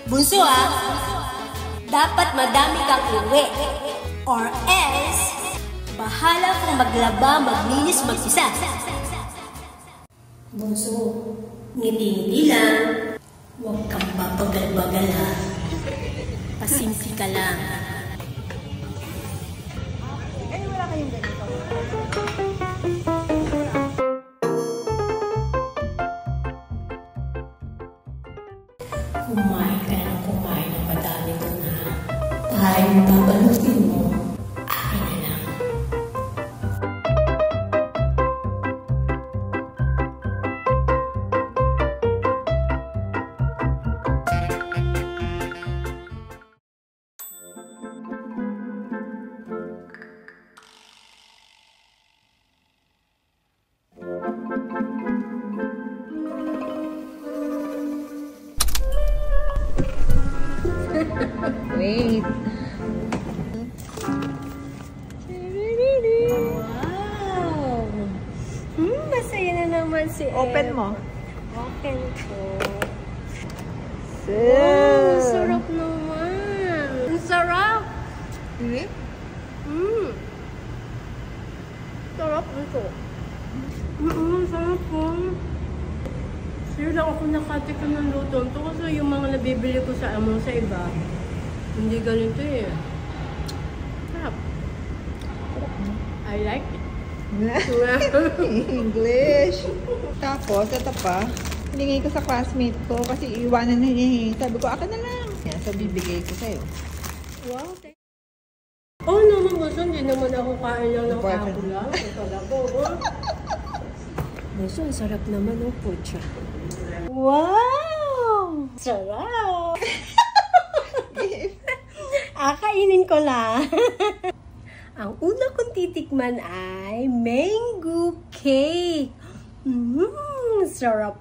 Bunso dapat madami kang uwi. Or else, bahala kung maglaba, maglinis, magsisa. Bunso, ngiti-ngiti lang. Huwag kang babagal-bagal ha. Pasimpi ka lang. Ay, wala kayong ganito. Kumain ka ng kumain ng madami ko na. Parang babalutin mo. Akin na lang. Wait. Wow! Masaya na naman si Open mo. Open ko. Wow, Sarap naman. Ang sarap. Really? Sarap ito. Sarap po. Sure lang ako nakatikim ng luto ito kasi yung mga nabibili ko sa iba, hindi ganito eh. Sarap. I like it. English. Tapos, ito pa. Hiningi ko sa classmate ko kasi iwanan na niya. Sabi ko, akin na lang. Yan, so bibigay ko sa'yo. Wow, oh naman gusto, hindi naman ako kain lang ng ako lang. Ito lang po. Gusto, ang sarap naman ng pucha. Wow! Sarap! Kainin ko lang. Ang una kong titikman ay mango cake. Sarap.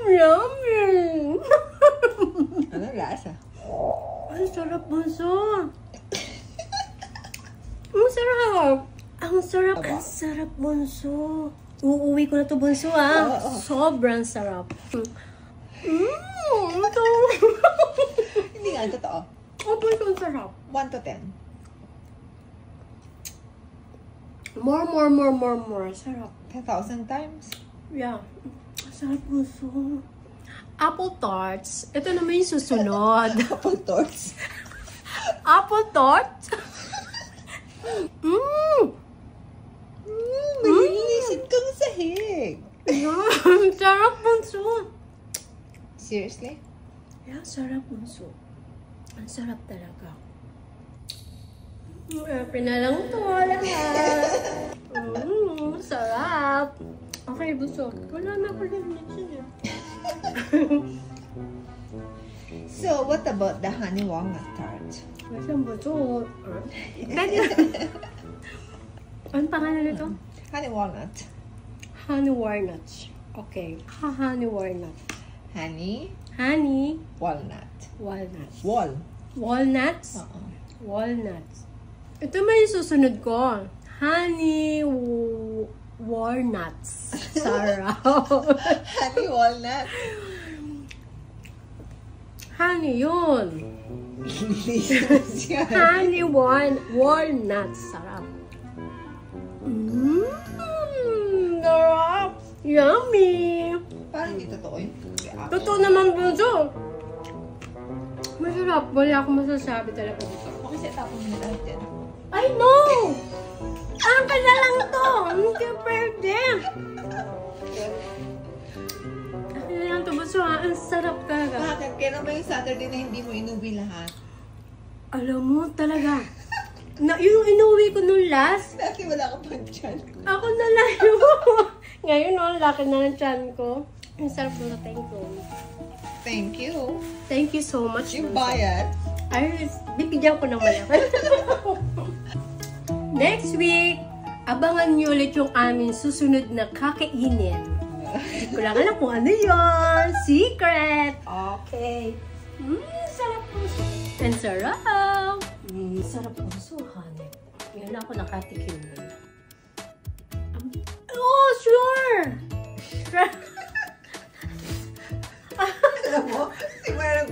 Yummy! Ano lasa? Ang sarap, bunso. Ang sarap. Ang sarap. Ang sarap, bunso. Uuwi ko na to, bunso, Sobrang sarap. Ito. Hindi nga, totoo. Bunso, ang sarap. 1 to 10. More. Sarap. 10,000 times. Yeah. Sarap, bunso. Apple tarts. Ito naman yung susunod. Apple torts. Apple tarts? Malilisit kang sahig. Yeah, sarap, bunso. Seriously? Yeah, sarap, bunso. Ang sarap talaga. Pinalang to lahat. Sarap. Okay, bunso. Wala na ako din niya. So, what about the honey walnut tart? Masang bunso. Ano pangalan nito? Honey walnut. Honey walnuts. Okay. Honey walnut. Honey Walnuts. Walnuts? Walnuts. Ito may susunod ko. Honey walnuts. Sarap. Honey walnut. Honey yun. Honey walnuts. Sarap. Sarap. Yummy. Parang hindi totoo yun. Totoo naman, bunso. Masarap. Wala akong masasabi talaga dito. Okay, set up mo na lahat yan. I know! Angka na lang to! Hindi pwede! Ano na lang to, bunso ha? Ang sarap talaga. Bakit? Kailan ba yung Saturday na hindi mo inubi lahat? Alam mo talaga. Yung inuwi ko nung last, Dati wala ka pang tiyan. ako na lang yun. Ngayon, laki na ng tiyan ko. Ang sarap na, thank you. Thank you. Thank you so much. Yung bayad. Ay, bibigyan ko ng malaki. Next week, abangan nyo ulit yung aming susunod na kakainin. Hindi ko lang alam kung ano yun. Secret! Okay. Sarap po. And sarap. Sarap po. So, honey. Ngayon ako nakatikim na. Oh, sure! Alam mo, simula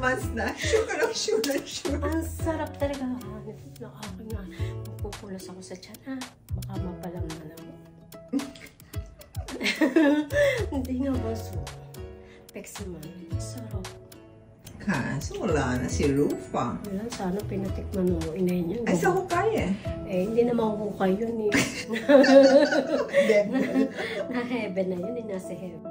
months na. Sure ka lang, sure na sure. Ang sarap talaga. Nakaka nga. Magpupulas ako sa tiyan, ha? Baka mapalang na naman. Hindi nga baso. Pexi man. Sarap. Kaso wala na si Rufa. Wala, sana pinatikman mo. Inay niya. Ay, sa hukay eh. Eh, hindi naman hukay yun eh. Devil. Na heaven na yun. Nasa heaven.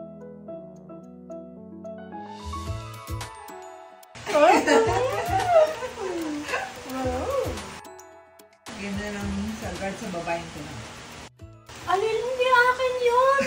Ganda ng sagad sa babaeng ko na. Alin, hindi akin yun.